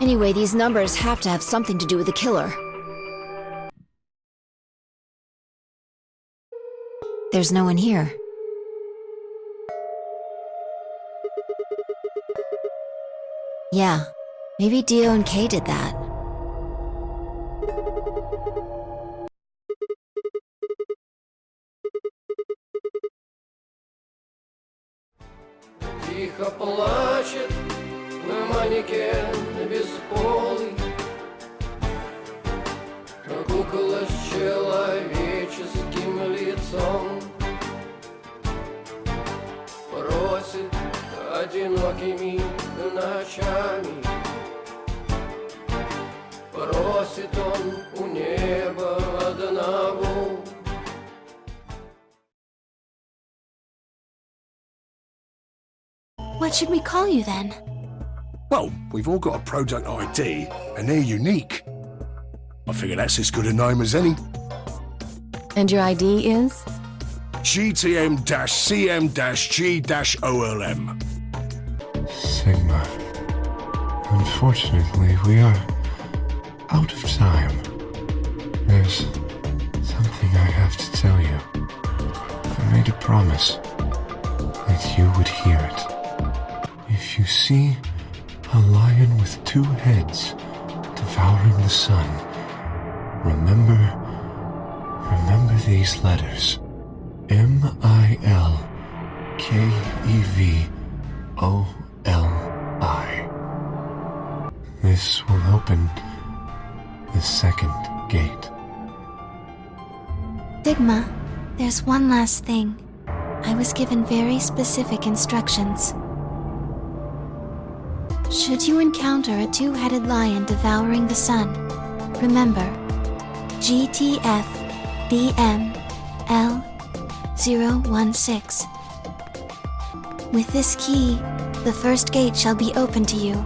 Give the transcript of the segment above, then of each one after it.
Anyway, these numbers have to have something to do with the killer. There's no one here. Yeah, maybe Dio and Kay did that. Тихо плачет манекен бесполый, кукла с человеческим лицом, просит одинокими ночами, просит он у неба одного. What should we call you then? Well, we've all got a product ID, and they're unique. I figure that's as good a name as any. And your ID is? GTM-CM-G-OLM. Sigma. Unfortunately, we are out of time. There's something I have to tell you. I made a promise that you would hear it. If you see a lion with two heads devouring the sun, remember these letters. MILKEVOLI. This will open the second gate. Sigma, there's one last thing. I was given very specific instructions. Should you encounter a two-headed lion devouring the sun, remember GTF-DML-016. With this key, the first gate shall be open to you.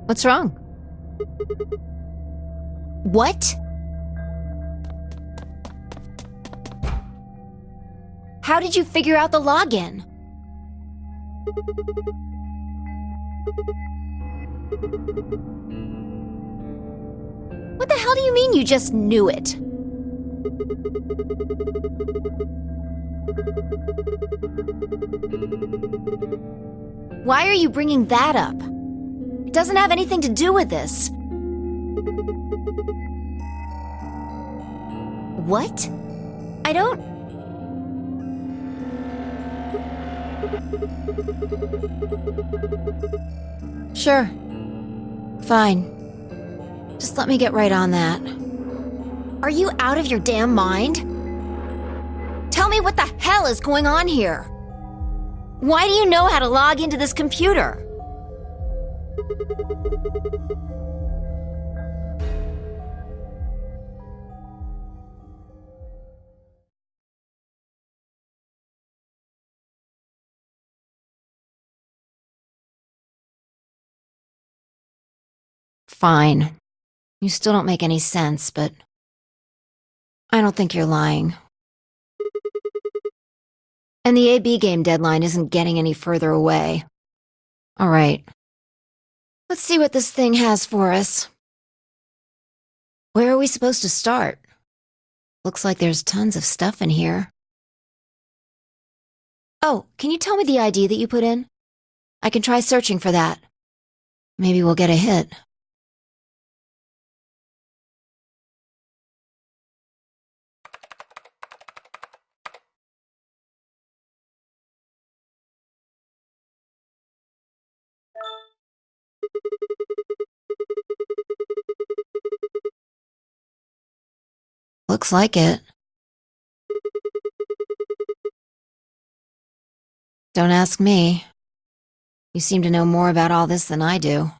What's wrong? What? How did you figure out the login? What the hell do you mean you just knew it? Why are you bringing that up? It doesn't have anything to do with this. What? I don't... Sure. Fine. Just let me get right on that. Are you out of your damn mind? Tell me what the hell is going on here? Why do you know how to log into this computer? Fine. You still don't make any sense, but I don't think you're lying. And the AB game deadline isn't getting any further away. All right. Let's see what this thing has for us. Where are we supposed to start? Looks like there's tons of stuff in here. Oh, can you tell me the ID that you put in? I can try searching for that. Maybe we'll get a hit. Looks like it. Don't ask me. You seem to know more about all this than I do.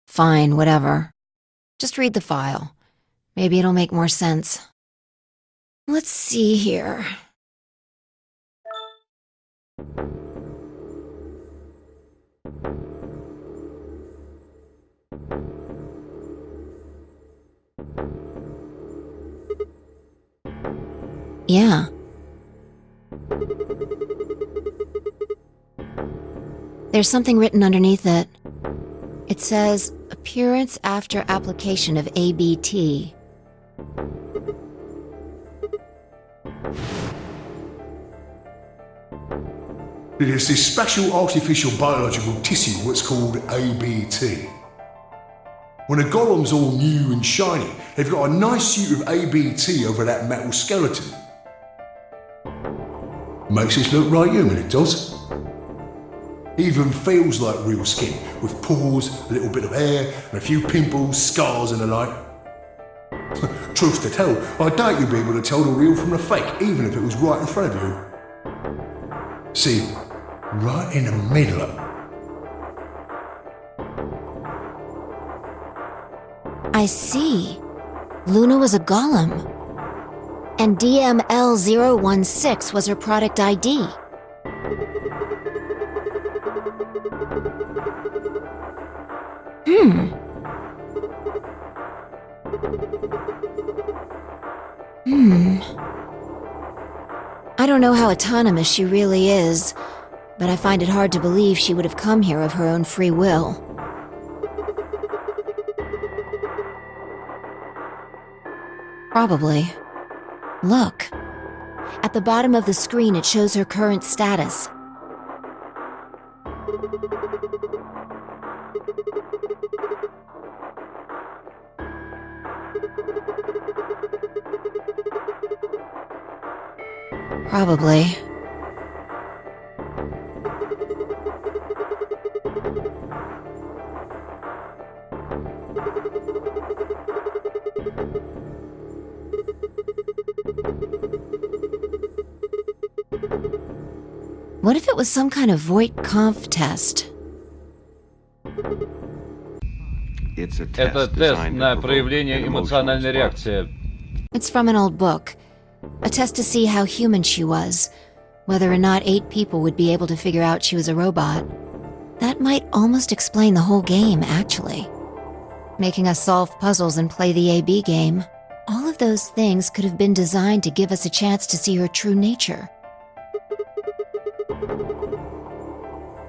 Fine, whatever. Just read the file. Maybe it'll make more sense. Let's see here. Yeah. There's something written underneath it. It says, appearance after application of ABT. There's this special artificial biological tissue what's called ABT. When a golem's all new and shiny, they've got a nice suit of ABT over that metal skeleton. Makes it look right human, it does. Even feels like real skin, with pores, a little bit of hair, and a few pimples, scars and the like. Truth to tell, I doubt you'd be able to tell the real from the fake, even if it was right in front of you. See, right in the middle of... I see. Luna was a golem. And DML016 was her product ID. I don't know how autonomous she really is, but I find it hard to believe she would have come here of her own free will. Probably. Look. At the bottom of the screen, it shows her current status. Probably. What if it was some kind of Voight-Kampff test? Это тест на проявление эмоциональной реакции. It's from an old book. A test to see how human she was. Whether or not 8 people would be able to figure out she was a robot. That might almost explain the whole game, actually. Making us solve puzzles and play the AB game. All of those things could have been designed to give us a chance to see her true nature.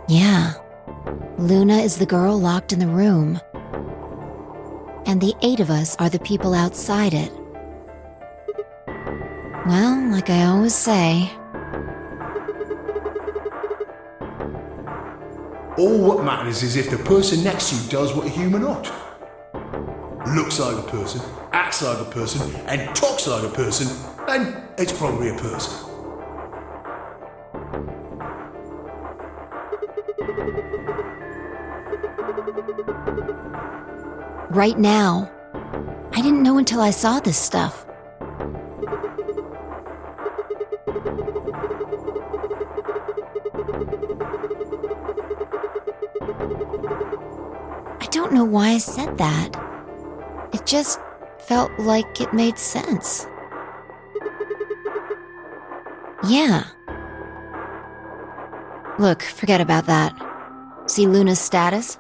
Yeah. Luna is the girl locked in the room. And the 8 of us are the people outside it. Well, like I always say... All what matters is if the person next to you does what a human ought. Looks like a person, acts like a person, and talks like a person, then it's probably a person. Right now. I didn't know until I saw this stuff. I don't know why I said that. It just felt like it made sense. Yeah. Look, forget about that. See Luna's status?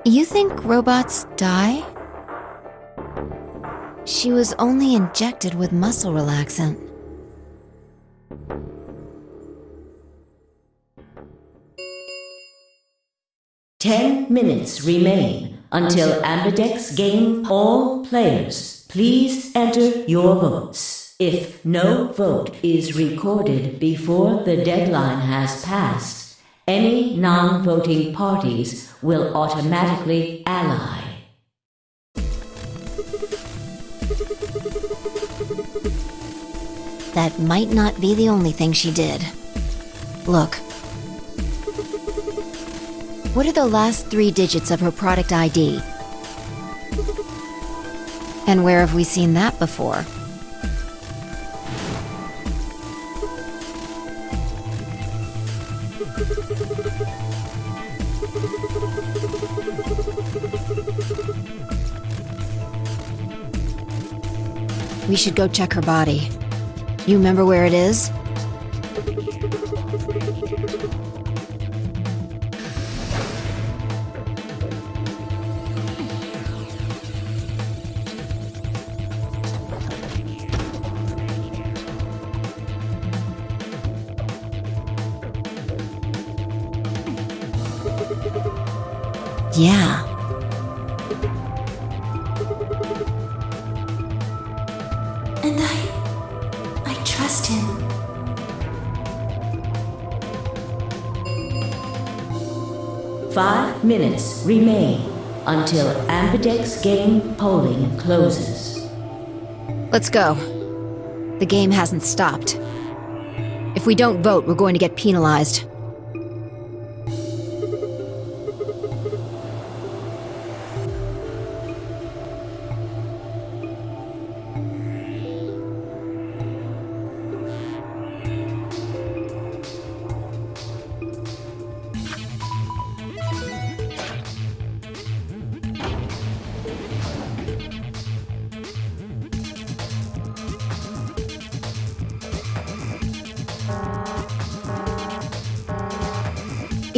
You think robots die? She was only injected with muscle relaxant. 10 minutes remain until Ambidex game. All players, please enter your votes. If no vote is recorded before the deadline has passed, any non-voting parties will automatically ally. That might not be the only thing she did. Look. What are the last 3 digits of her product ID? And where have we seen that before? We should go check her body. You remember where it is? Yeah. And I trust him. Five minutes remain until Ambidex game polling closes. Let's go. The game hasn't stopped. If we don't vote, we're going to get penalized.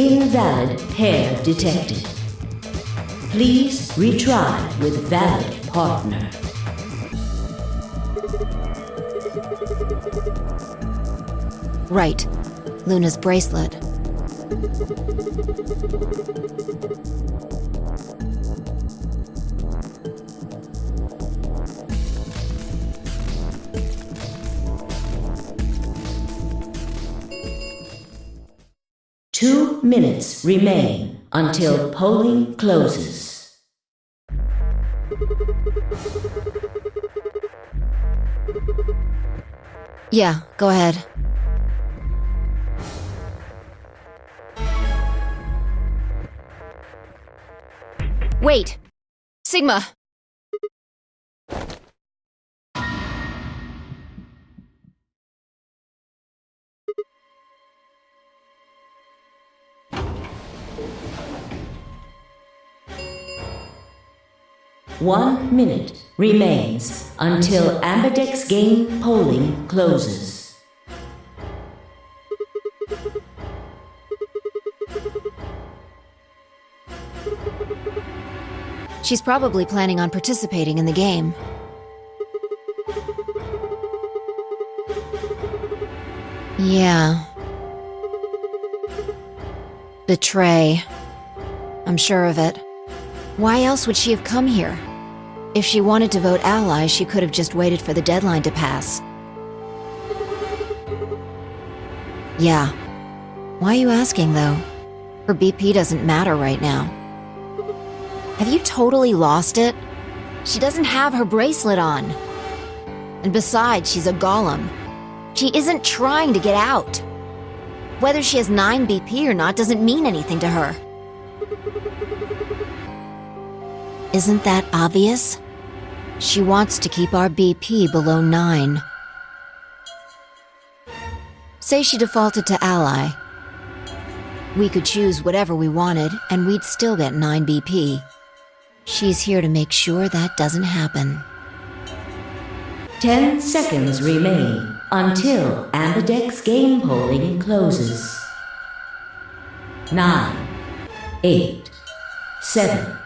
Invalid pair detected. Please retry with valid partner. Right. Luna's bracelet. Two minutes remain until polling closes. Yeah, go ahead. Wait! Sigma! One minute remains until Ambidex game polling closes. She's probably planning on participating in the game. Yeah. Betray. I'm sure of it. Why else would she have come here? If she wanted to vote ally, she could have just waited for the deadline to pass. Yeah. Why are you asking, though? Her BP doesn't matter right now. Have you totally lost it? She doesn't have her bracelet on. And besides, she's a golem. She isn't trying to get out. Whether she has 9 BP or not doesn't mean anything to her. Isn't that obvious? She wants to keep our BP below 9. Say she defaulted to ally. We could choose whatever we wanted, and we'd still get 9 BP. She's here to make sure that doesn't happen. 10 seconds remain until Ambidex game polling closes. 9, 8, 7,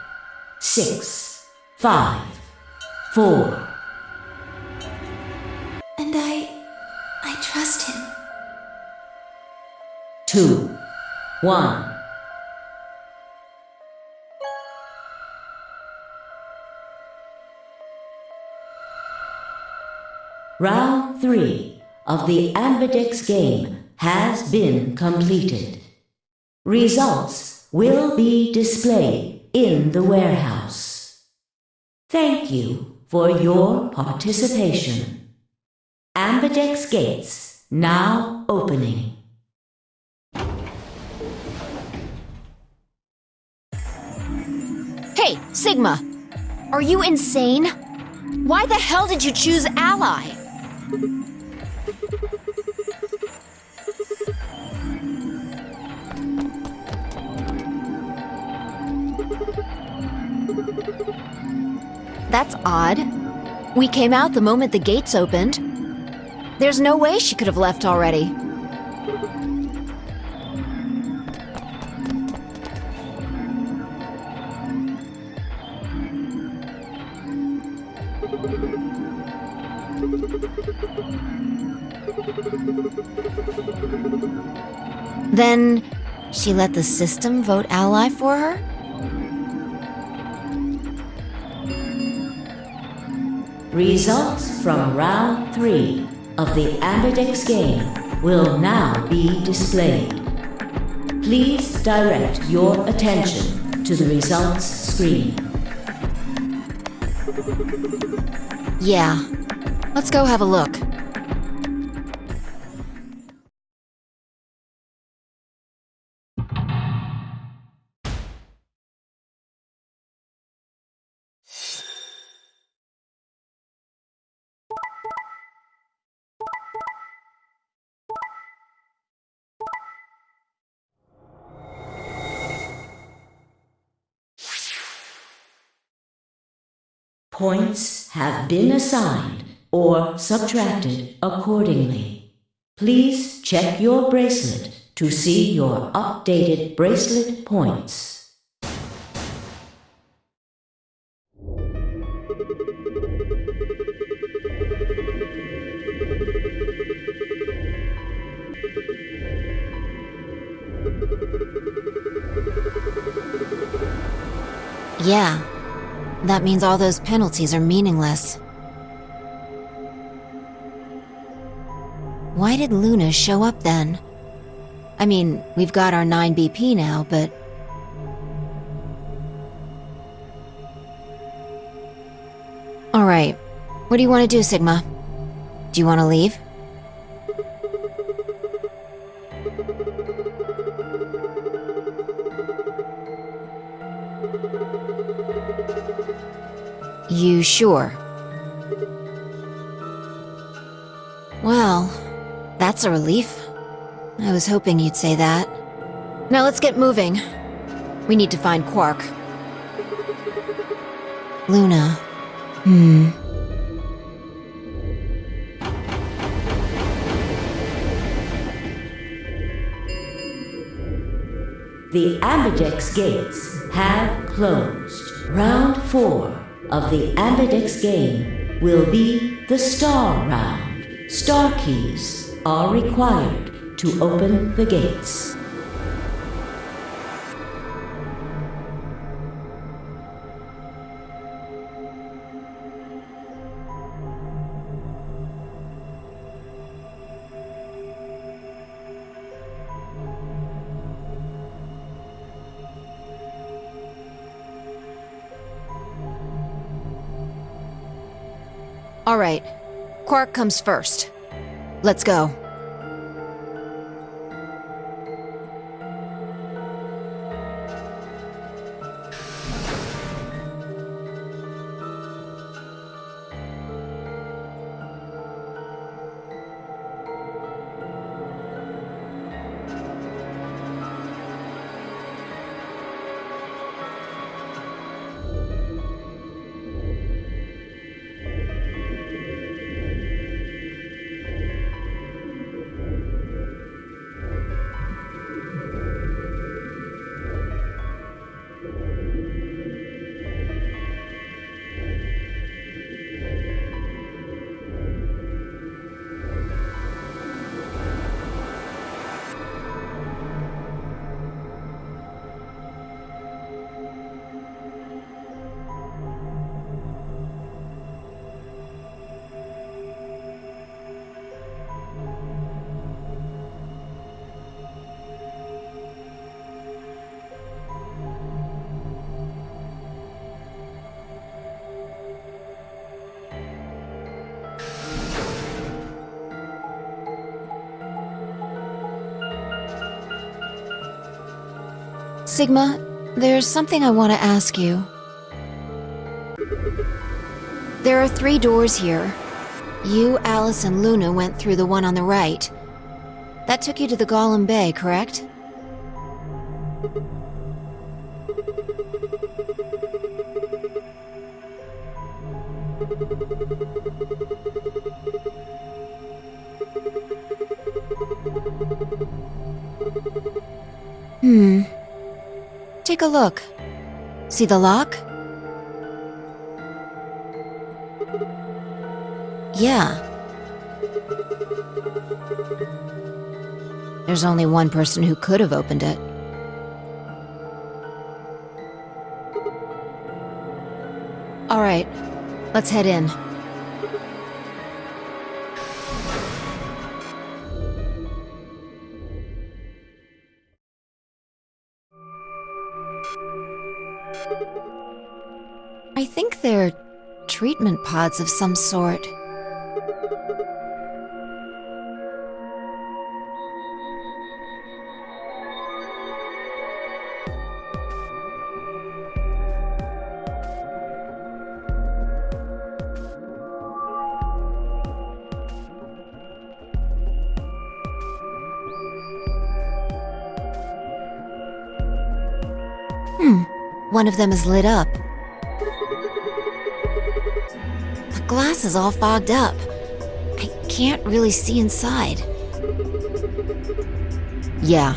6, 5, 4. And I trust him. 2, 1. Round 3 of the Ambidex game has been completed. Results will be displayed in the warehouse. Thank you for your participation. Ambidex gates now opening. Hey, Sigma! Are you insane? Why the hell did you choose Ally? That's odd. We came out the moment the gates opened. There's no way she could have left already. Then, she let the system vote Ally for her? Results from round 3 of the Ambidex game will now be displayed. Please direct your attention to the results screen. Yeah. Let's go have a look. Points have been assigned or subtracted accordingly. Please check your bracelet to see your updated bracelet points. Yeah. That means all those penalties are meaningless. Why did Luna show up then? I mean, we've got our 9 BP now, but... Alright, what do you want to do, Sigma? Do you want to leave? You sure? Well, that's a relief. I was hoping you'd say that. Now let's get moving. We need to find Quark. Luna. The Ambidex gates have closed. Round 4 of the Ambidex game will be the Star Round. Star keys are required to open the gates. All right, Quark comes first. Let's go. Sigma, there's something I want to ask you. There are 3 doors here. You, Alice, and Luna went through the one on the right. That took you to the Golem Bay, correct? Take a look. See the lock? Yeah. There's only one person who could have opened it. All right, let's head in. I think they're treatment pods of some sort. One of them is lit up. The glass is all fogged up. I can't really see inside. Yeah.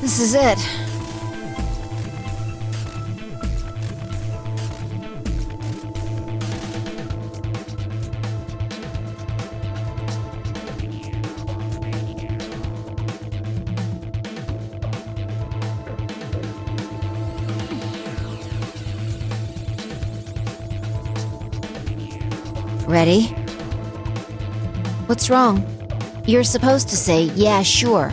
This is it. Ready? What's wrong? You're supposed to say, yeah, sure.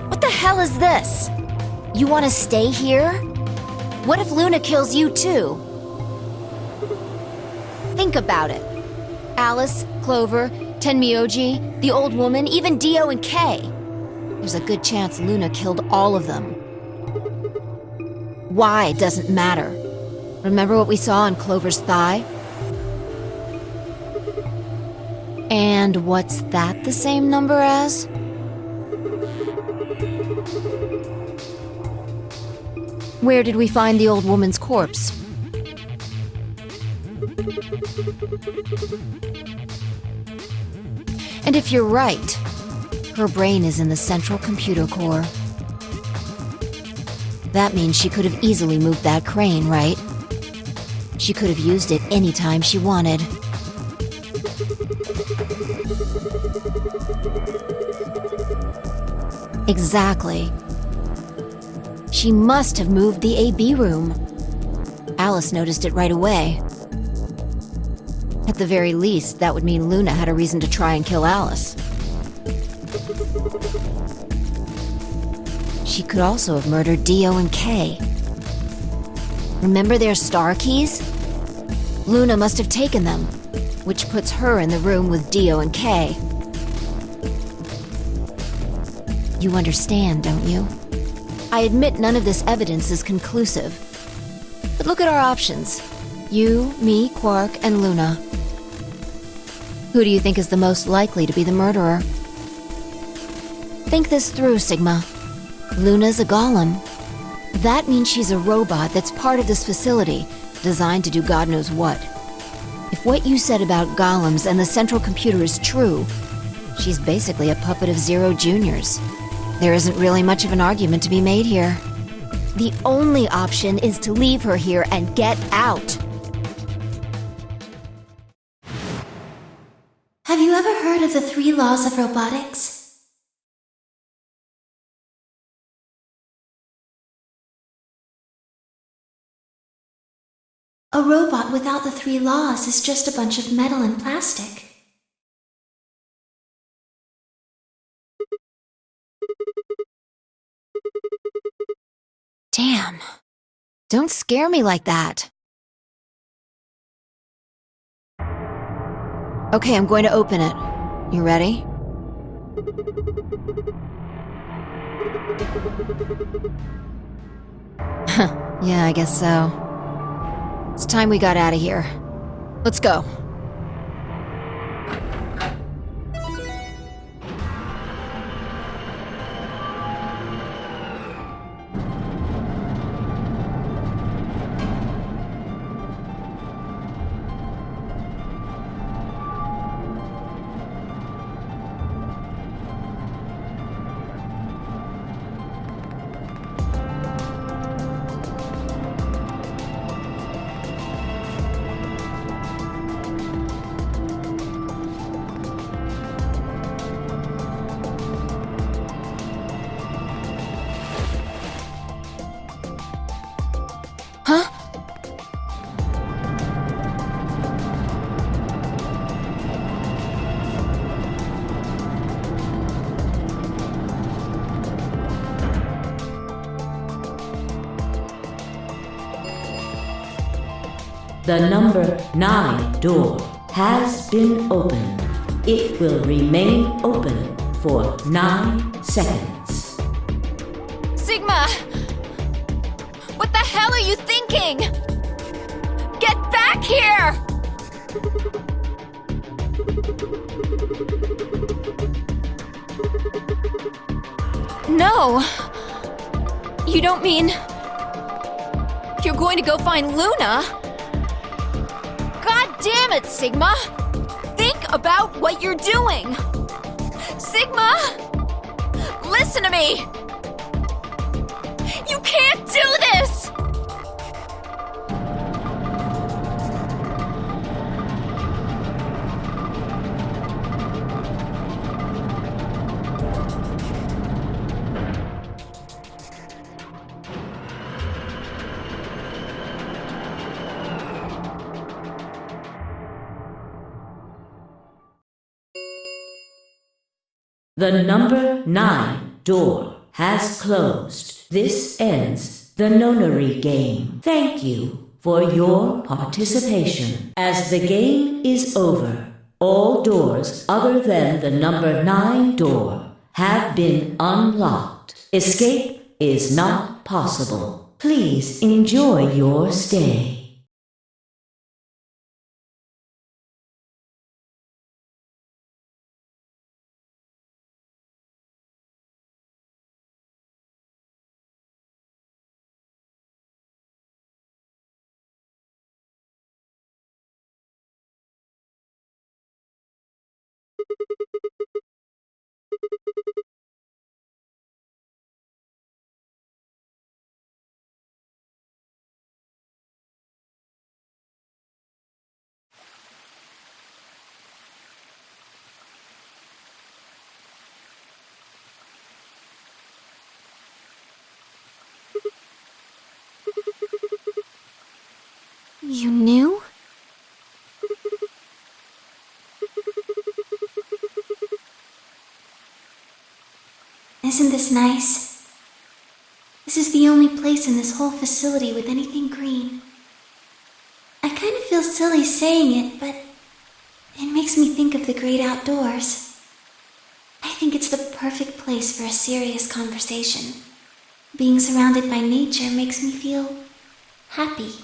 What the hell is this? You want to stay here? What if Luna kills you too? Think about it. Alice, Clover, Tenmyoji, the old woman, even Dio and Kay. There's a good chance Luna killed all of them. Why doesn't matter. Remember what we saw on Clover's thigh? And what's that the same number as? Where did we find the old woman's corpse? And if you're right, her brain is in the central computer core. That means she could have easily moved that crane, right? She could have used it anytime she wanted. Exactly. She must have moved the AB room. Alice noticed it right away. At the very least, that would mean Luna had a reason to try and kill Alice. She could also have murdered Dio and Kay. Remember their star keys? Luna must have taken them, which puts her in the room with Dio and Kay. You understand, don't you? I admit none of this evidence is conclusive. But look at our options. You, me, Quark, and Luna. Who do you think is the most likely to be the murderer? Think this through, Sigma. Luna's a golem. That means she's a robot that's part of this facility, designed to do God knows what. If what you said about golems and the central computer is true, she's basically a puppet of Zero Junior's. There isn't really much of an argument to be made here. The only option is to leave her here and get out. Have you ever heard of the 3 laws of robotics? A robot without the 3 laws is just a bunch of metal and plastic. Damn. Don't scare me like that. Okay, I'm going to open it. You ready? Yeah, I guess so. It's time we got out of here. Let's go. Huh? The number 9 door has been opened. It will remain open for 9 seconds. Sigma! What the hell are you thinking? Get back here! No! You don't mean... you're going to go find Luna? God damn it, Sigma! Think about what you're doing! Sigma! Listen to me! You can't do this! The number 9 door has closed. This ends the nonary game. Thank you for your participation. As the game is over, all doors other than the number 9 door have been unlocked. Escape is not possible. Please enjoy your stay. You knew? Isn't this nice? This is the only place in this whole facility with anything green. I kind of feel silly saying it, but it makes me think of the great outdoors. I think it's the perfect place for a serious conversation. Being surrounded by nature makes me feel happy.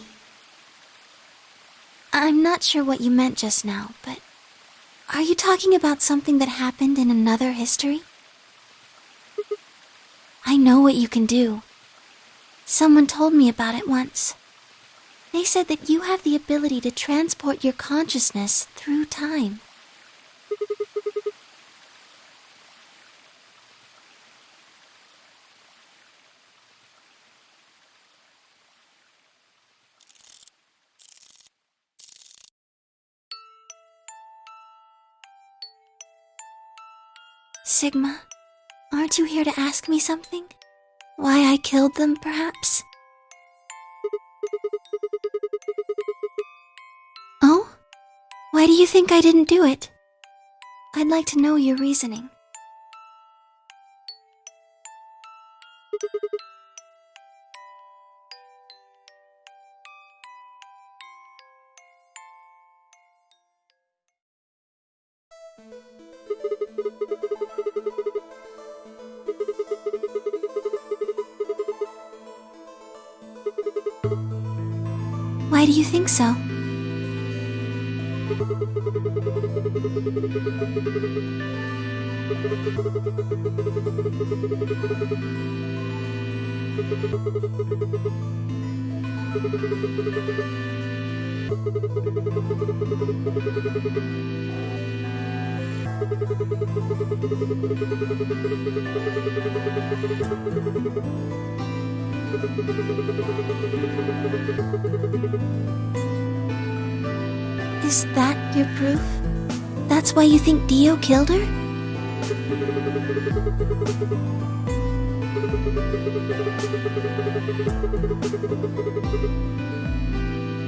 I'm not sure what you meant just now, but are you talking about something that happened in another history? I know what you can do. Someone told me about it once. They said that you have the ability to transport your consciousness through time. Sigma, aren't you here to ask me something? Why I killed them, perhaps? Oh? Why do you think I didn't do it? I'd like to know your reasoning. Why do you think so? Is that your proof? That's why you think Dio killed her?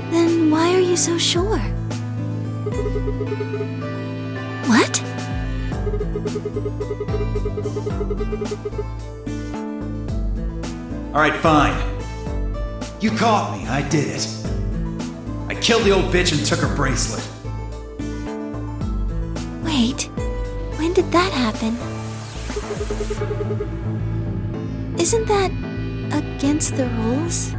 Then why are you so sure? What? Alright, fine. You caught me, I did it. I killed the old bitch and took her bracelet. Wait, when did that happen? Isn't that against the rules?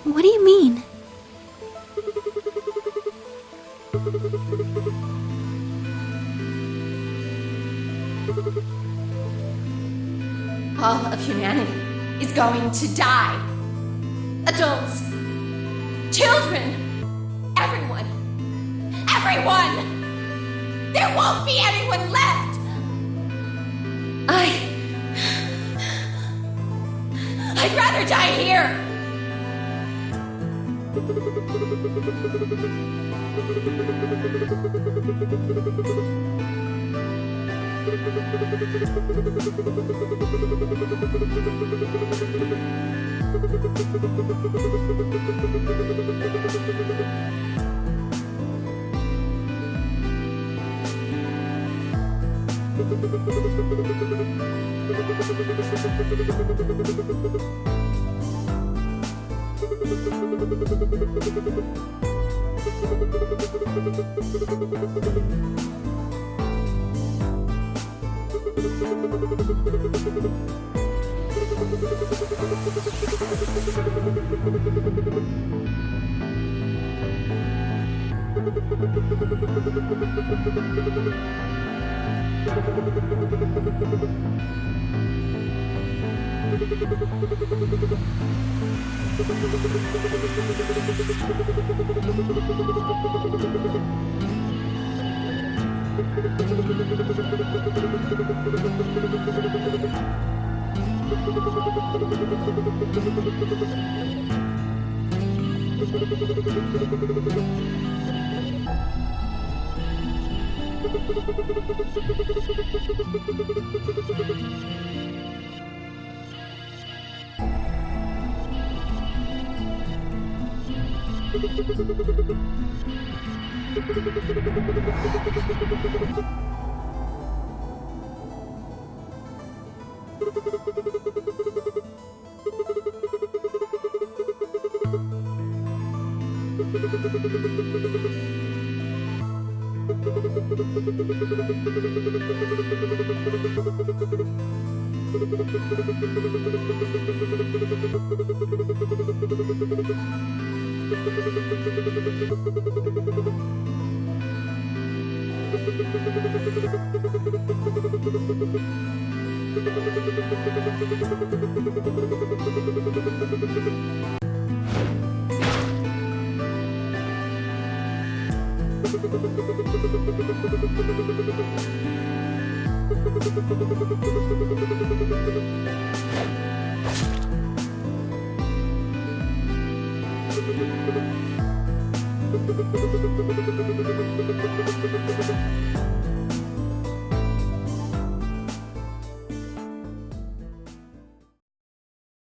What do you mean? All of humanity is going to die. Adults, children, everyone. Everyone! There won't be anyone left! I'd rather die here!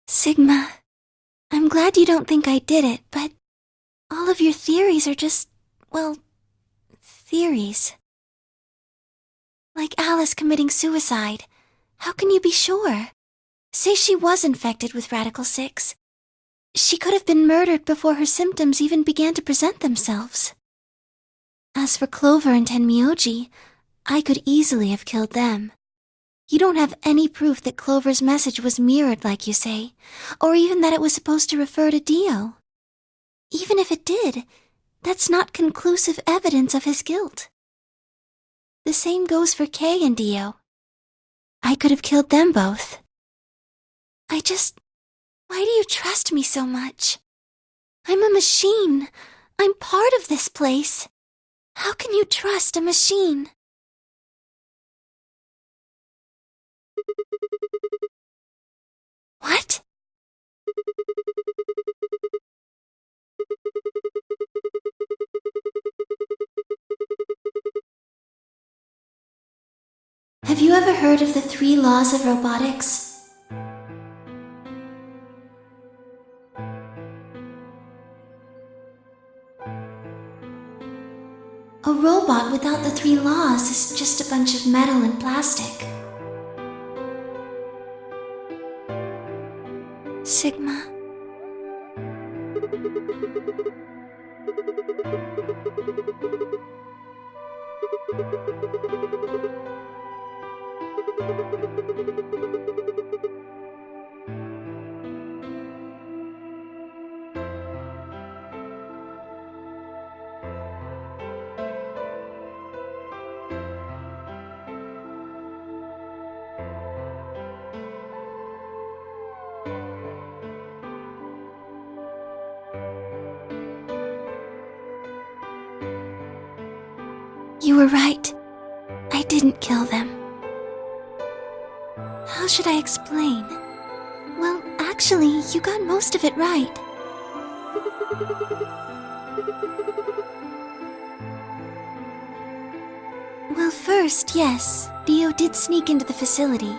Sigma, I'm glad you don't think I did it, but all of your theories are just, well, theories. Like Alice committing suicide. How can you be sure? Say she was infected with Radical 6. She could have been murdered before her symptoms even began to present themselves. As for Clover and Tenmyoji, I could easily have killed them. You don't have any proof that Clover's message was mirrored like you say, or even that it was supposed to refer to Dio. Even if it did, that's not conclusive evidence of his guilt. The same goes for Kay and Dio. I could have killed them both. Why do you trust me so much? I'm a machine. I'm part of this place. How can you trust a machine? What? Have you ever heard of the 3 laws of robotics? A robot without the 3 laws is just a bunch of metal and plastic. Sigma. You were right. I didn't kill them. How should I explain? Well, actually, you got most of it right. Well, first, yes, Dio did sneak into the facility.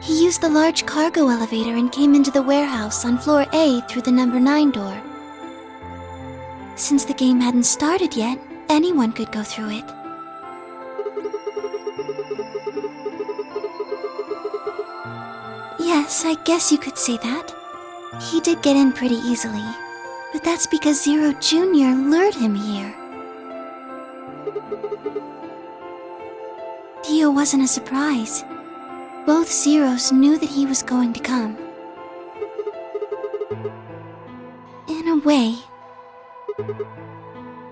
He used the large cargo elevator and came into the warehouse on floor A through the number 9 door. Since the game hadn't started yet, anyone could go through it. Yes, I guess you could say that. He did get in pretty easily, but that's because Zero Jr. lured him here. Dio wasn't a surprise. Both Zeros knew that he was going to come. In a way.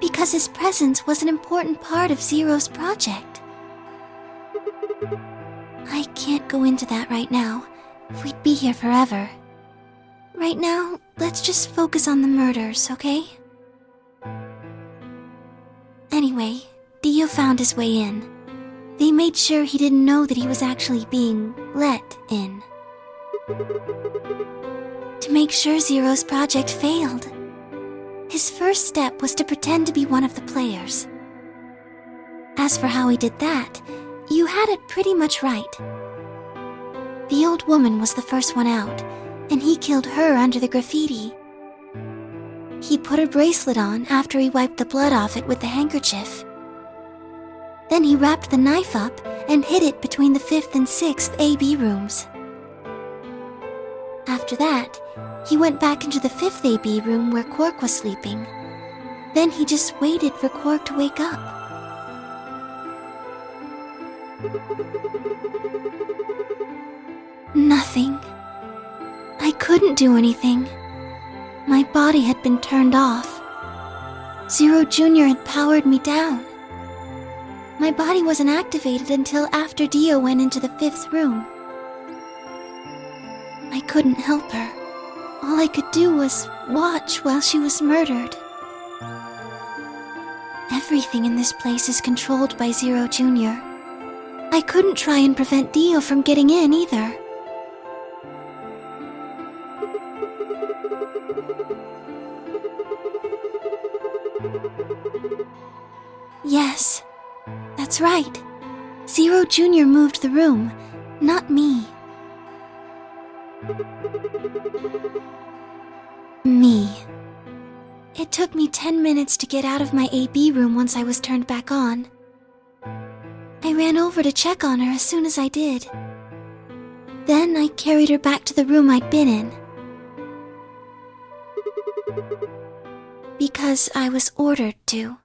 Because his presence was an important part of Zero's project. I can't go into that right now. We'd be here forever. Right now, let's just focus on the murders, okay? Anyway, Dio found his way in. They made sure he didn't know that he was actually being let in. To make sure Zero's project failed. His first step was to pretend to be one of the players. As for how he did that, you had it pretty much right. The old woman was the first one out, and he killed her under the graffiti. He put her bracelet on after he wiped the blood off it with the handkerchief. Then he wrapped the knife up and hid it between the 5th and 6th AB rooms. After that, he went back into the 5th AB room where Quark was sleeping. Then he just waited for Quark to wake up. Nothing. I couldn't do anything. My body had been turned off. Zero Jr. had powered me down. My body wasn't activated until after Dio went into the 5th room. I couldn't help her. All I could do was watch while she was murdered. Everything in this place is controlled by Zero Jr. I couldn't try and prevent Dio from getting in either. Yes, that's right. Zero Jr. moved the room, not me. Me. It took me 10 minutes to get out of my AB room once I was turned back on. I ran over to check on her as soon as I did. Then I carried her back to the room I'd been in. Because I was ordered to.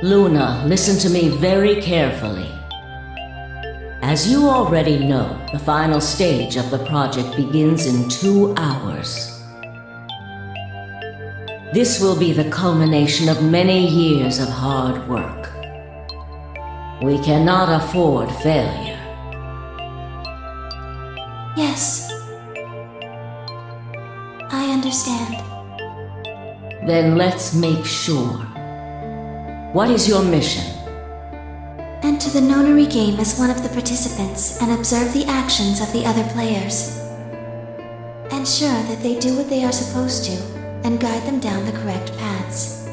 Luna, listen to me very carefully. As you already know, the final stage of the project begins in 2 hours. This will be the culmination of many years of hard work. We cannot afford failure. Yes. I understand. Then let's make sure. What is your mission? Enter the nonary game as one of the participants and observe the actions of the other players. Ensure that they do what they are supposed to and guide them down the correct paths.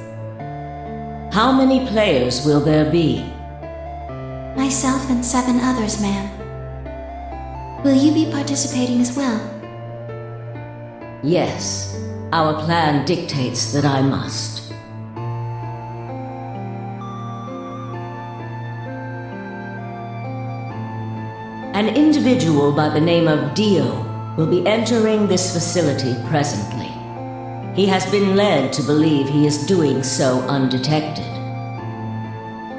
How many players will there be? Myself and 7 others, ma'am. Will you be participating as well? Yes. Our plan dictates that I must. An individual by the name of Dio will be entering this facility presently. He has been led to believe he is doing so undetected.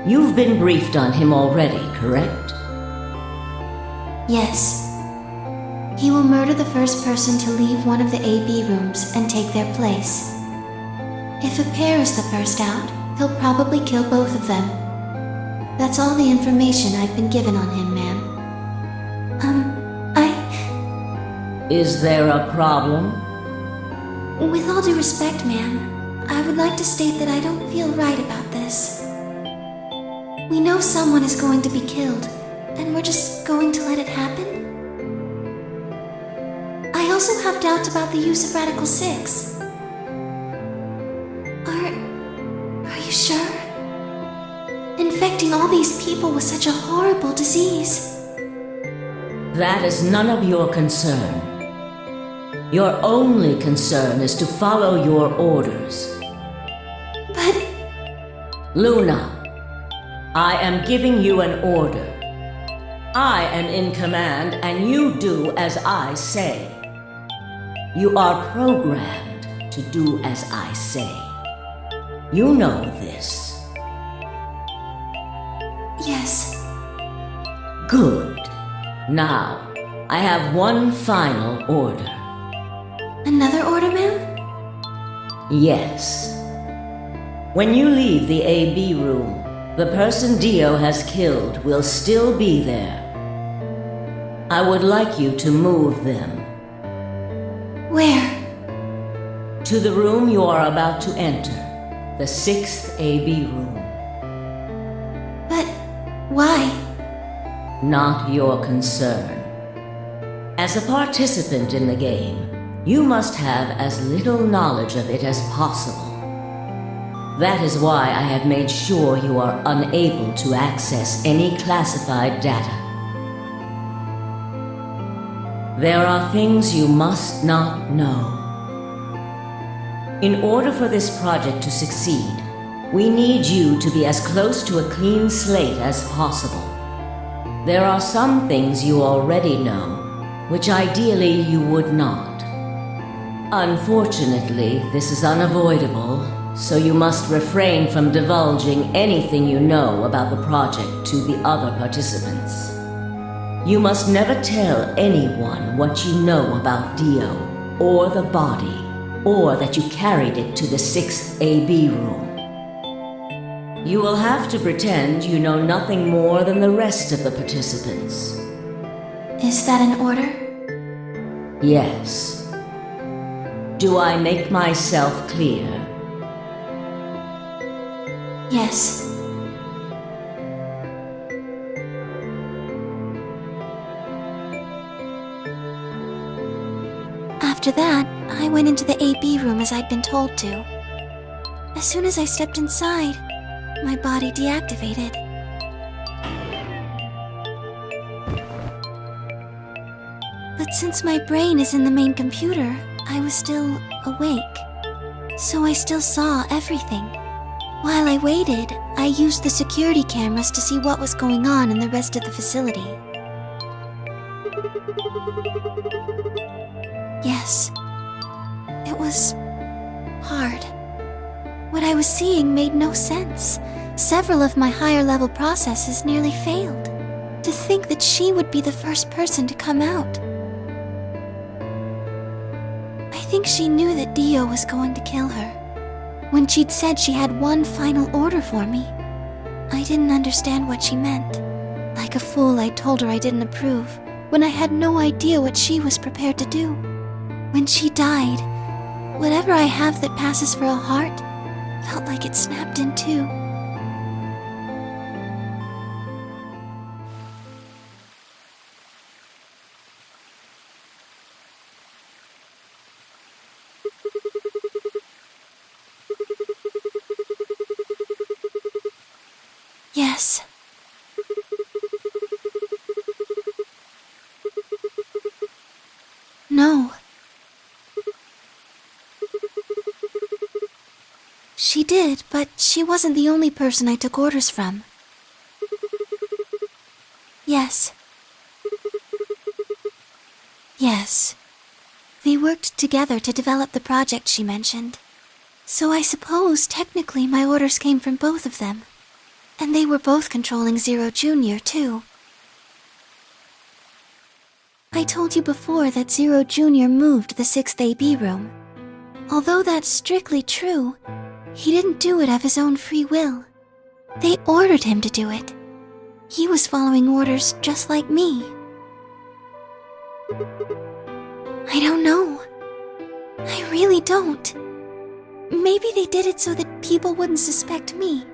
You've been briefed on him already, correct? Yes. He will murder the first person to leave one of the AB rooms and take their place. If a pair is the first out, he'll probably kill both of them. That's all the information I've been given on him, ma'am. Is there a problem? With all due respect, ma'am, I would like to state that I don't feel right about this. We know someone is going to be killed, and we're just going to let it happen? I also have doubts about the use of Radical 6. Are you sure? Infecting all these people with such a horrible disease. That is none of your concern. Your only concern is to follow your orders. But... Luna, I am giving you an order. I am in command, and you do as I say. You are programmed to do as I say. You know this. Yes. Good. Now, I have one final order. Another order, ma'am? Yes. When you leave the AB room, the person Dio has killed will still be there. I would like you to move them. Where? To the room you are about to enter, the 6th AB room. But why? Not your concern. As a participant in the game, you must have as little knowledge of it as possible. That is why I have made sure you are unable to access any classified data. There are things you must not know. In order for this project to succeed, we need you to be as close to a clean slate as possible. There are some things you already know, which ideally you would not. Unfortunately, this is unavoidable, so you must refrain from divulging anything you know about the project to the other participants. You must never tell anyone what you know about Dio, or the body, or that you carried it to the 6th AB room. You will have to pretend you know nothing more than the rest of the participants. Is that an order? Yes. Do I make myself clear? Yes. After that, I went into the AB room as I'd been told to. As soon as I stepped inside, my body deactivated. But since my brain is in the main computer, I was still awake. So I still saw everything. While I waited, I used the security cameras to see what was going on in the rest of the facility. Yes. It was hard. What I was seeing made no sense. Several of my higher level processes nearly failed. To think that she would be the first person to come out. I think she knew that Dio was going to kill her. When she'd said she had one final order for me, I didn't understand what she meant. Like a fool, I told her I didn't approve, when I had no idea what she was prepared to do. When she died, whatever I have that passes for a heart felt like it snapped in two. Yes. No. She did, but she wasn't the only person I took orders from. Yes. Yes. They worked together to develop the project she mentioned. So I suppose, technically, my orders came from both of them. And they were both controlling Zero Jr., too. I told you before that Zero Jr. moved the 6th AB room. Although that's strictly true, he didn't do it of his own free will. They ordered him to do it. He was following orders just like me. I don't know. I really don't. Maybe they did it so that people wouldn't suspect me.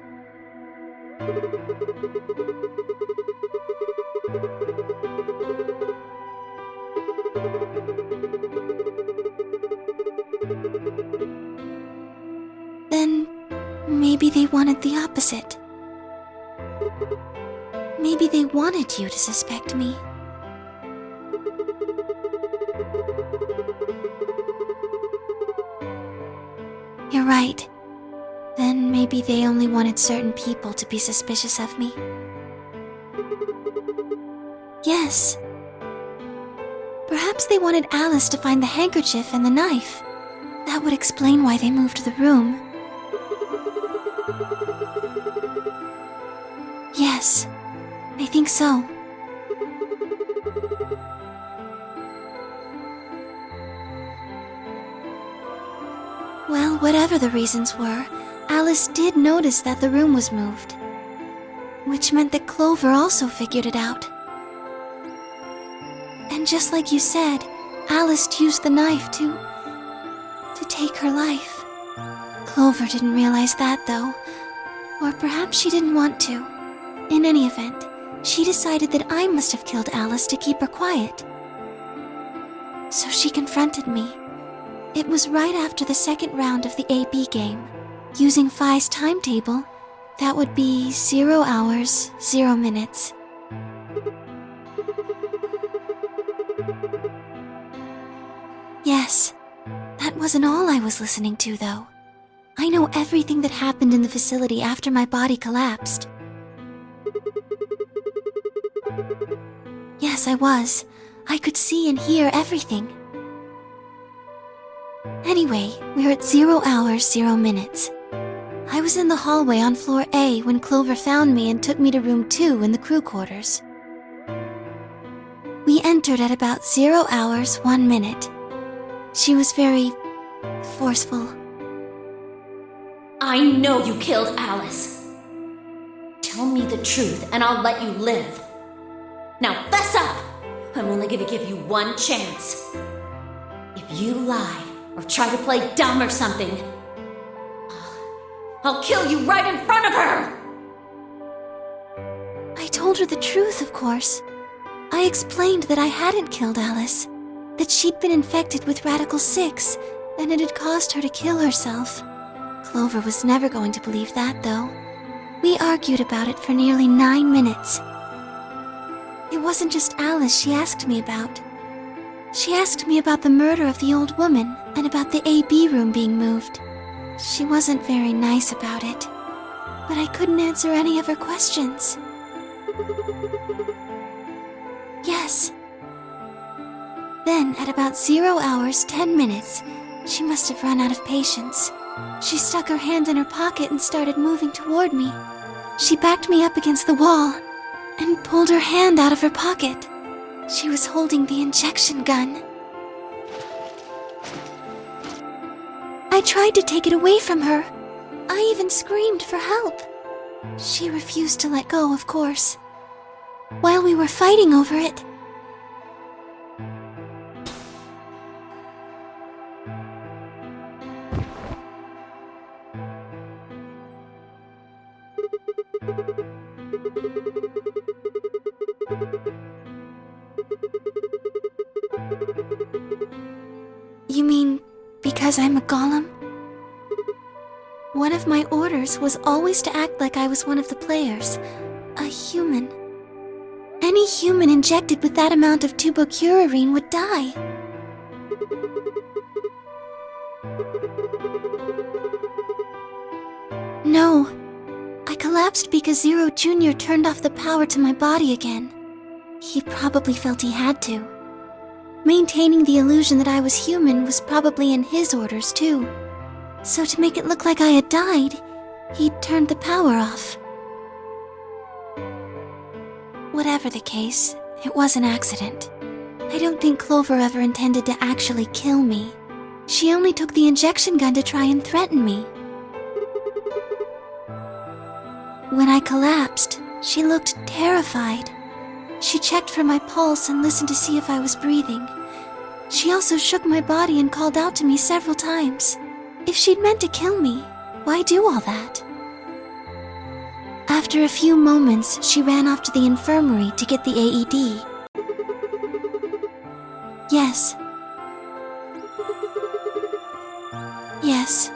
Then, maybe they wanted the opposite. Maybe they wanted you to suspect me. You're right. Then maybe they only wanted certain people to be suspicious of me. Yes. Perhaps they wanted Alice to find the handkerchief and the knife. That would explain why they moved the room. Yes, I think so. Well, whatever the reasons were, Alice did notice that the room was moved. Which meant that Clover also figured it out. And just like you said, Alice used the knife to take her life. Clover didn't realize that, though. Or perhaps she didn't want to. In any event, she decided that I must have killed Alice to keep her quiet. So she confronted me. It was right after the second round of the AB game. Using Phi's timetable, that would be 0 hours, 0 minutes. Yes, that wasn't all I was listening to, though. I know everything that happened in the facility after my body collapsed. Yes, I was. I could see and hear everything. Anyway, we're at 0 hours, 0 minutes. I was in the hallway on floor A when Clover found me and took me to room 2 in the crew quarters. We entered at about 0 hours, 1 minute. She was very forceful. I know you killed Alice. Tell me the truth and I'll let you live. Now fess up! I'm only gonna give you one chance. If you lie or try to play dumb or something, I'll kill you right in front of her! I told her the truth, of course. I explained that I hadn't killed Alice, that she'd been infected with Radical 6, and it had caused her to kill herself. Clover was never going to believe that, though. We argued about it for nearly 9 minutes. It wasn't just Alice she asked me about. She asked me about the murder of the old woman and about the AB room being moved. She wasn't very nice about it, but I couldn't answer any of her questions. Yes. Then, at about 0 hours, 10 minutes, she must have run out of patience. She stuck her hand in her pocket and started moving toward me. She backed me up against the wall and pulled her hand out of her pocket. She was holding the injection gun. I tried to take it away from her. I even screamed for help. She refused to let go, of course. While we were fighting over it, You mean because I'm a golem? One of my orders was always to act like I was one of the players, a human. Any human injected with that amount of tubocurarine would die. No, I collapsed because Zero Jr. turned off the power to my body again. He probably felt he had to. Maintaining the illusion that I was human was probably in his orders, too. So to make it look like I had died, he'd turned the power off. Whatever the case, it was an accident. I don't think Clover ever intended to actually kill me. She only took the injection gun to try and threaten me. When I collapsed, she looked terrified. She checked for my pulse and listened to see if I was breathing. She also shook my body and called out to me several times. If she'd meant to kill me, why do all that? After a few moments, she ran off to the infirmary to get the AED. Yes. Yes.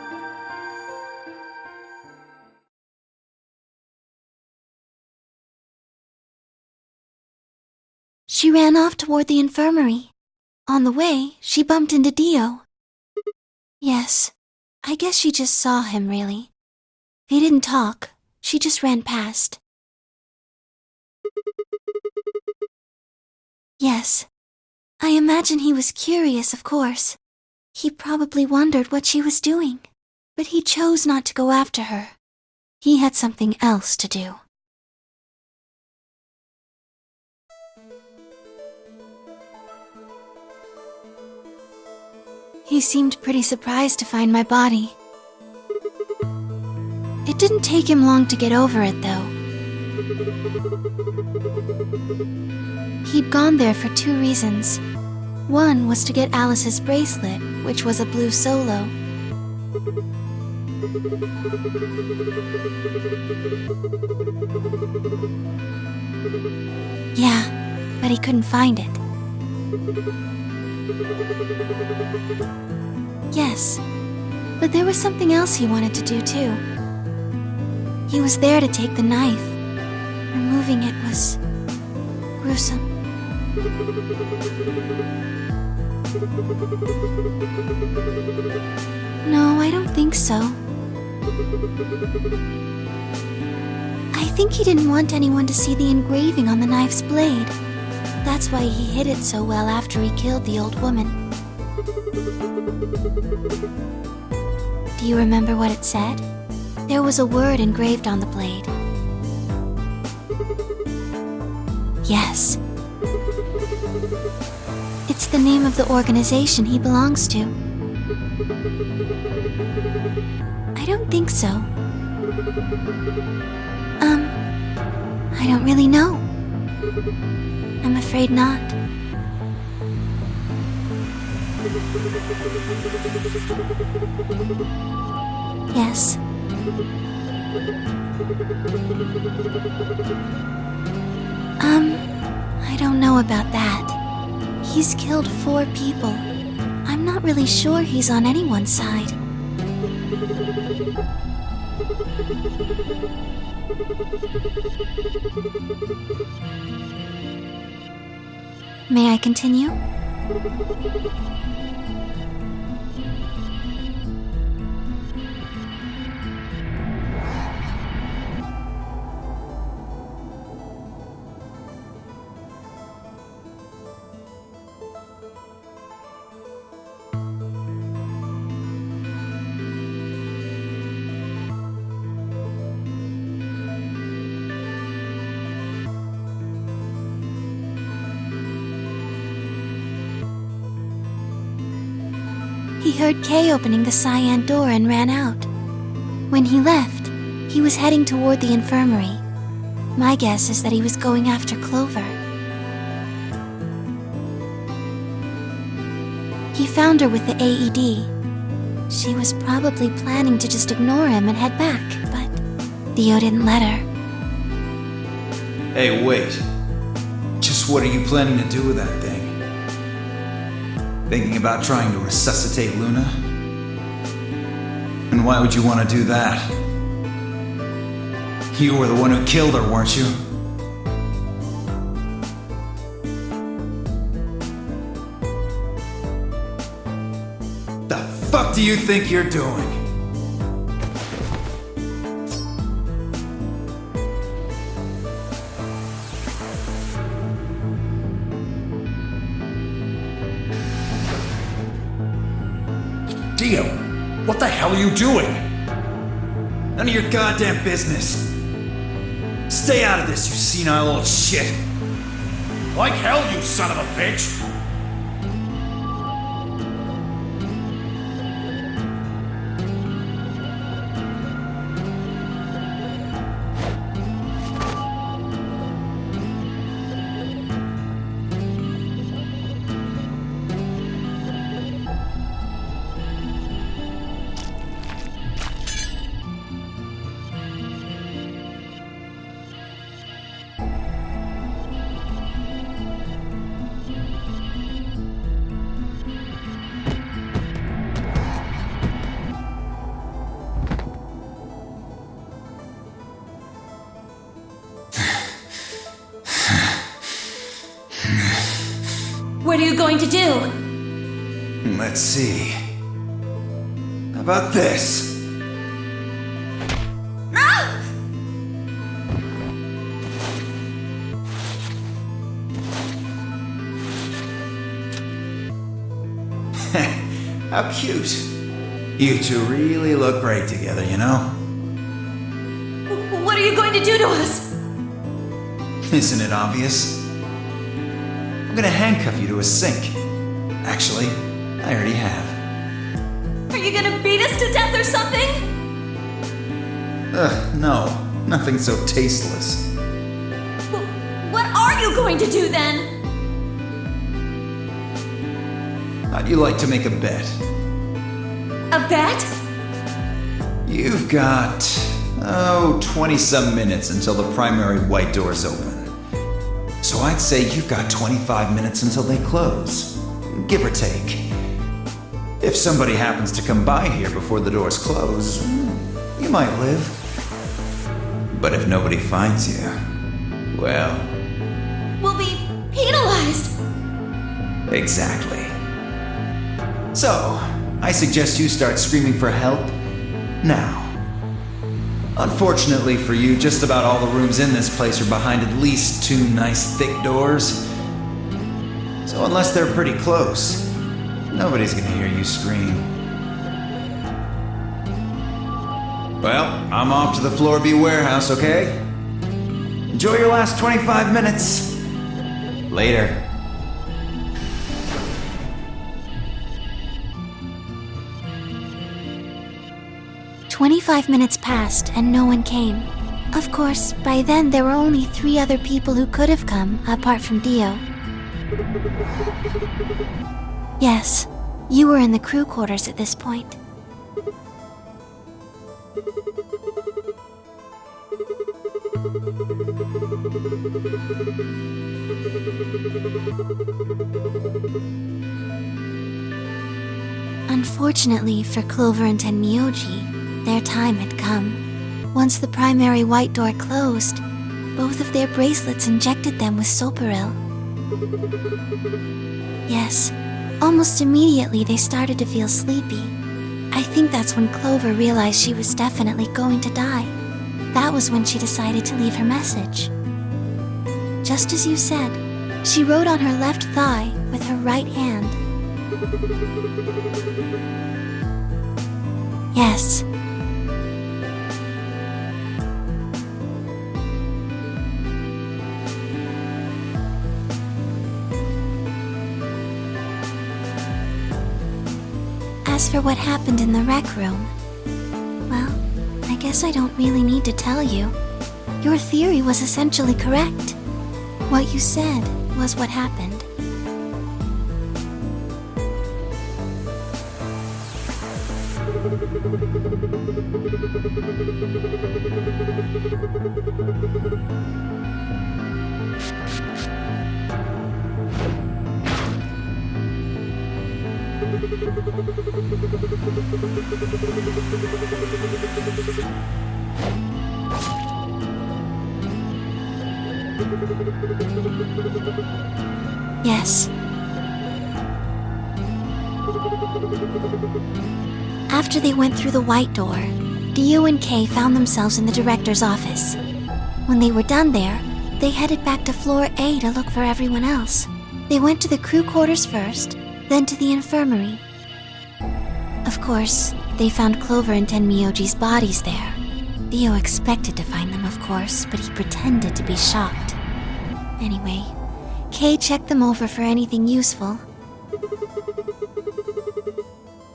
She ran off toward the infirmary. On the way, she bumped into Dio. Yes, I guess she just saw him, really. They didn't talk, she just ran past. Yes, I imagine he was curious, of course. He probably wondered what she was doing, but he chose not to go after her. He had something else to do. He seemed pretty surprised to find my body. It didn't take him long to get over it, though. He'd gone there for 2 reasons. One was to get Alice's bracelet, which was a blue solo. Yeah, but he couldn't find it. Yes, but there was something else he wanted to do too. He was there to take the knife. Removing it was gruesome. No, I don't think so. I think he didn't want anyone to see the engraving on the knife's blade. That's why he hid it so well after he killed the old woman. Do you remember what it said? There was a word engraved on the blade. Yes. It's the name of the organization he belongs to. I don't think so. I don't really know. I'm afraid not. Yes. I don't know about that. He's killed 4 people. I'm not really sure he's on anyone's side. May I continue? He heard Kay opening the cyan door and ran out. When he left, he was heading toward the infirmary. My guess is that he was going after Clover. He found her with the AED. She was probably planning to just ignore him and head back, but Theo didn't let her. Hey, wait. Just what are you planning to do with that thing? Thinking about trying to resuscitate Luna? And why would you want to do that? You were the one who killed her, weren't you? The fuck do you think you're doing? What the hell are you doing? None of your goddamn business. Stay out of this, you senile old shit. Like hell, you son of a bitch! What are you going to do? Let's see. How about this? How cute. You two really look great together, you know? What are you going to do to us? Isn't it obvious? I'm gonna handcuff you to a sink. Actually, I already have. Are you gonna beat us to death or something? Ugh, no. Nothing so tasteless. What are you going to do then? How'd you like to make a bet? A bet? You've got, 20-some minutes until the primary white door's open. So I'd say you've got 25 minutes until they close, give or take. If somebody happens to come by here before the doors close, you might live. But if nobody finds you, well... We'll be penalized. Exactly. So, I suggest you start screaming for help now. Unfortunately for you, just about all the rooms in this place are behind at least 2 nice thick doors. So unless they're pretty close, nobody's gonna hear you scream. Well, I'm off to the Floor B warehouse, okay? Enjoy your last 25 minutes. Later. 25 minutes passed and no one came. Of course, by then there were only 3 other people who could have come, apart from Dio. Yes, you were in the crew quarters at this point. Unfortunately for Clover and Tenmyoji, their time had come. Once the primary white door closed, both of their bracelets injected them with Soparil. Yes, almost immediately they started to feel sleepy. I think that's when Clover realized she was definitely going to die. That was when she decided to leave her message. Just as you said, she wrote on her left thigh with her right hand. Yes. As for what happened in the rec room, well, I guess I don't really need to tell you. Your theory was essentially correct. What you said was what happened. Yes. After they went through the white door, Dio and Kay found themselves in the director's office. When they were done there, they headed back to floor A to look for everyone else. They went to the crew quarters first, then to the infirmary. Of course, they found Clover and Tenmyoji's bodies there. Dio expected to find them, of course, but he pretended to be shocked. Anyway, Kay checked them over for anything useful.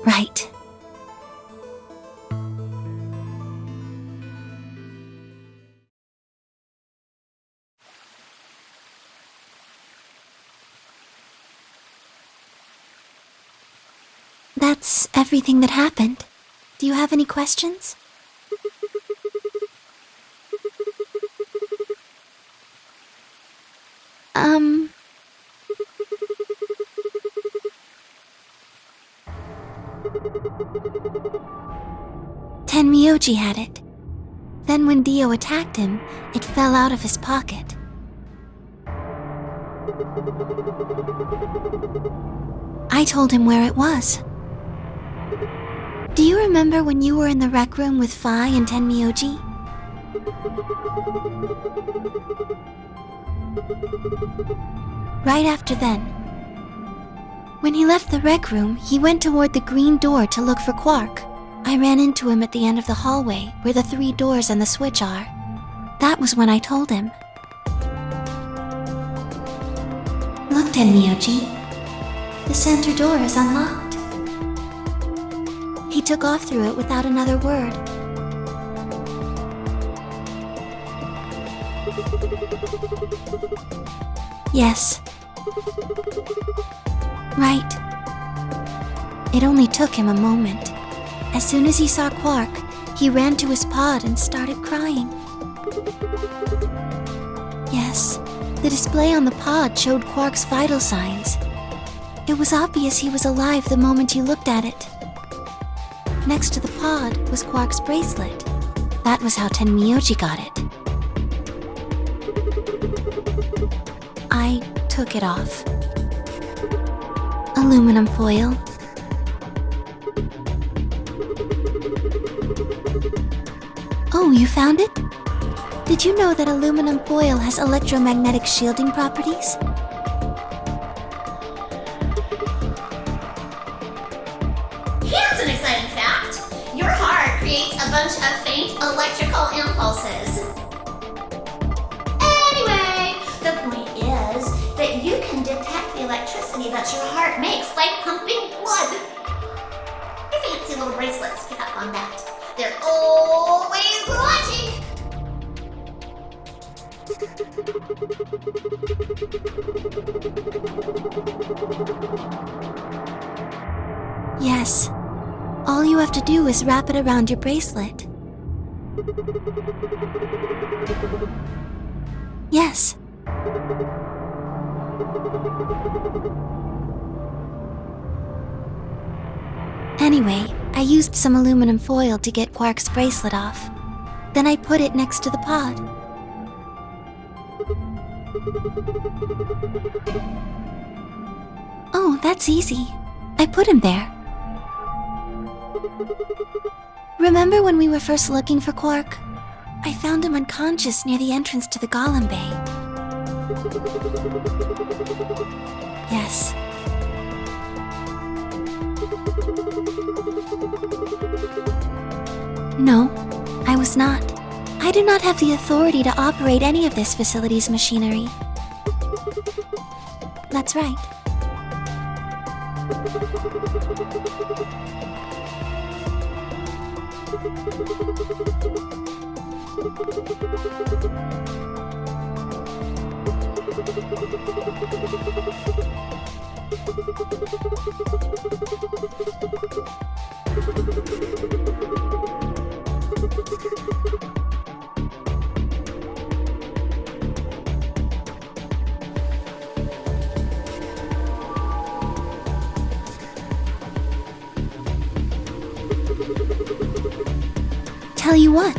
Right. That's everything that happened. Do you have any questions? Tenmyoji had it. Then when Dio attacked him, it fell out of his pocket. I told him where it was. Do you remember when you were in the rec room with Phi and Tenmyoji? Right after then. When he left the rec room, he went toward the green door to look for Quark. I ran into him at the end of the hallway, where the 3 doors and the switch are. That was when I told him. Look, Tenmyoji. The center door is unlocked. He took off through it without another word. Yes. Right. It only took him a moment. As soon as he saw Quark, he ran to his pod and started crying. Yes, the display on the pod showed Quark's vital signs. It was obvious he was alive the moment you looked at it. Next to the pod was Quark's bracelet. That was how Tenmyoji got it. I took it off. Aluminum foil. Oh, you found it? Did you know that aluminum foil has electromagnetic shielding properties? Here's an exciting fact. Your heart creates a bunch of faint electrical impulses. Anyway, the point is that you can detect the electricity that your heart makes by pumping blood. Your fancy little bracelets pick up on that. They're always watching. Yes. All you have to do is wrap it around your bracelet. Yes. Anyway, I used some aluminum foil to get Quark's bracelet off. Then I put it next to the pod. Oh, that's easy. I put him there. Remember when we were first looking for Quark? I found him unconscious near the entrance to the Golem Bay. Yes. No, I was not. I do not have the authority to operate any of this facility's machinery. That's right. Tell you what.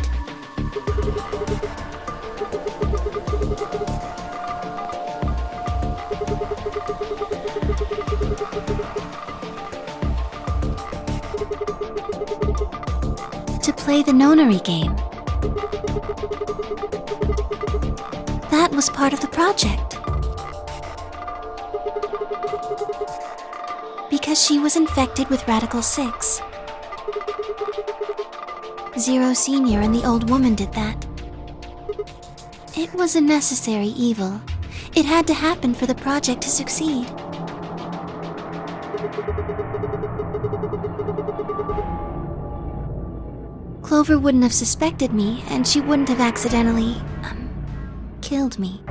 To play the nonary game. That was part of the project. Because she was infected with Radical 6. Zero Sr. and the old woman did that. It was a necessary evil. It had to happen for the project to succeed. Clover wouldn't have suspected me, and she wouldn't have accidentally, killed me.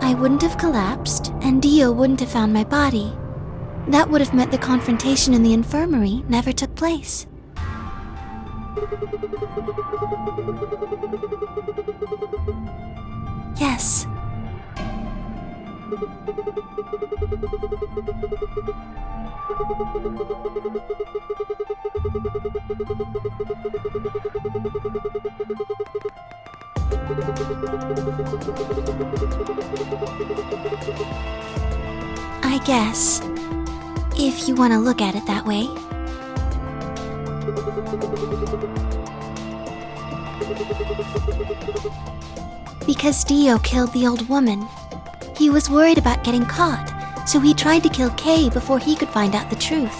I wouldn't have collapsed, and Dio wouldn't have found my body. That would have meant the confrontation in the infirmary never took place. Yes. I guess, if you want to look at it that way. Because Dio killed the old woman. He was worried about getting caught, so he tried to kill Kay before he could find out the truth.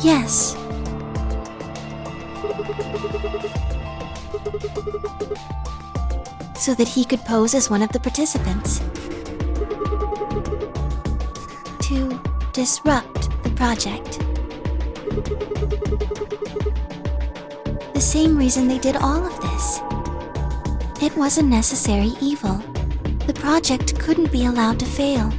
Yes. So that he could pose as one of the participants. To disrupt the project. The same reason they did all of this. It was a necessary evil. The project couldn't be allowed to fail.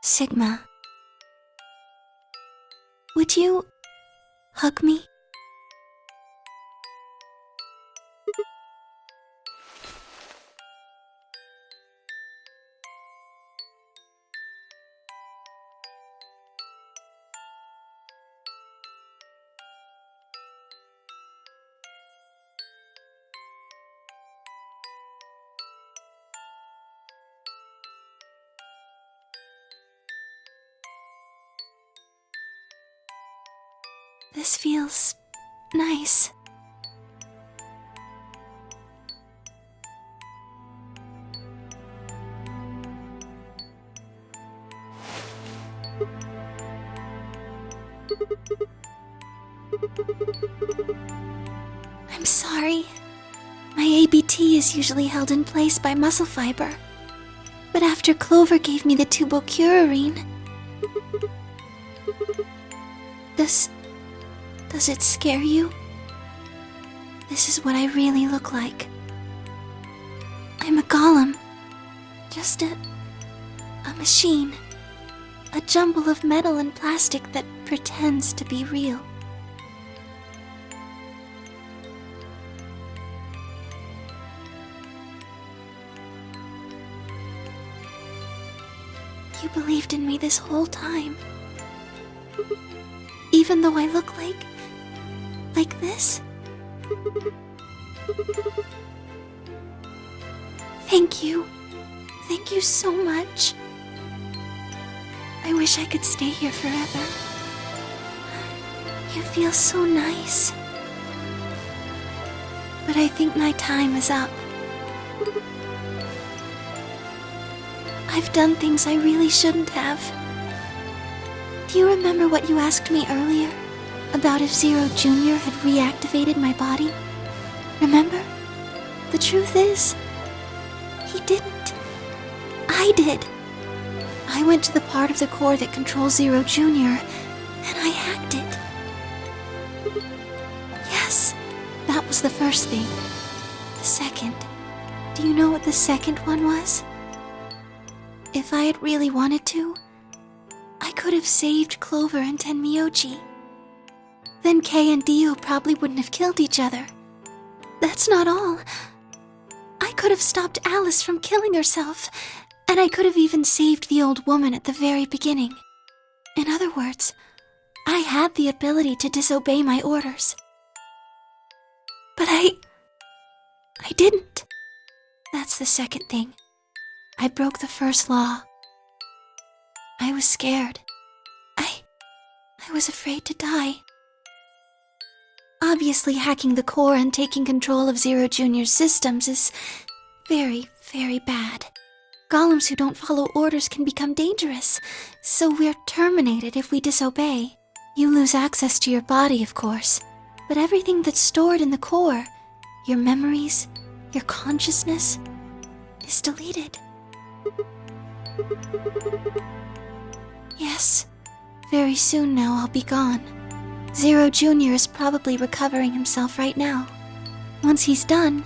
Sigma, would you hug me? This feels nice. I'm sorry. My ABT is usually held in place by muscle fiber. But after Clover gave me the tubocurarine... Does it scare you? This is what I really look like. I'm a golem. Just a machine. A jumble of metal and plastic that pretends to be real. You believed in me this whole time. Even though I look like this? Thank you. Thank you so much. I wish I could stay here forever. You feel so nice. But I think my time is up. I've done things I really shouldn't have. Do you remember what you asked me earlier? About if Zero Jr. had reactivated my body? Remember? The truth is, he didn't. I did. I went to the part of the core that controls Zero Jr., and I hacked it. Yes, that was the first thing. The second, Do you know what the second one was? If I had really wanted to, I could have saved Clover and Tenmyoji. Then Kei and Dio probably wouldn't have killed each other. That's not all. I could have stopped Alice from killing herself, and I could have even saved the old woman at the very beginning. In other words, I had the ability to disobey my orders. But I didn't. That's the second thing. I broke the first law. I was scared. I was afraid to die. Obviously, hacking the core and taking control of Zero Jr.'s systems is very, very bad. Golems who don't follow orders can become dangerous, so we're terminated if we disobey. You lose access to your body, of course, but everything that's stored in the core, your memories, your consciousness, is deleted. Yes, very soon now I'll be gone. Zero Jr. is probably recovering himself right now. Once he's done,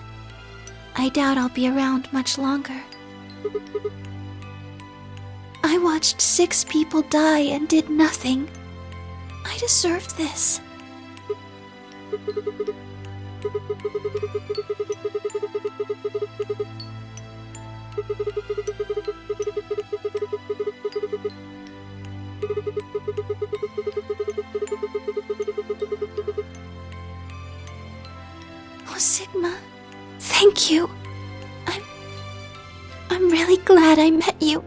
I doubt I'll be around much longer. I watched 6 people die and did nothing. I deserved this. Oh, Sigma, thank you. I'm really glad I met you.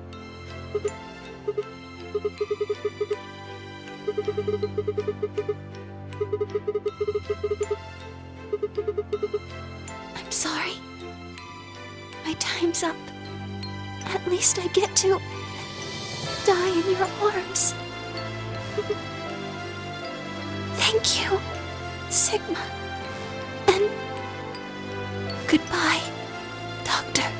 I'm sorry. My time's up. At least I get to die in your arms. Thank you, Sigma. And goodbye, Doctor.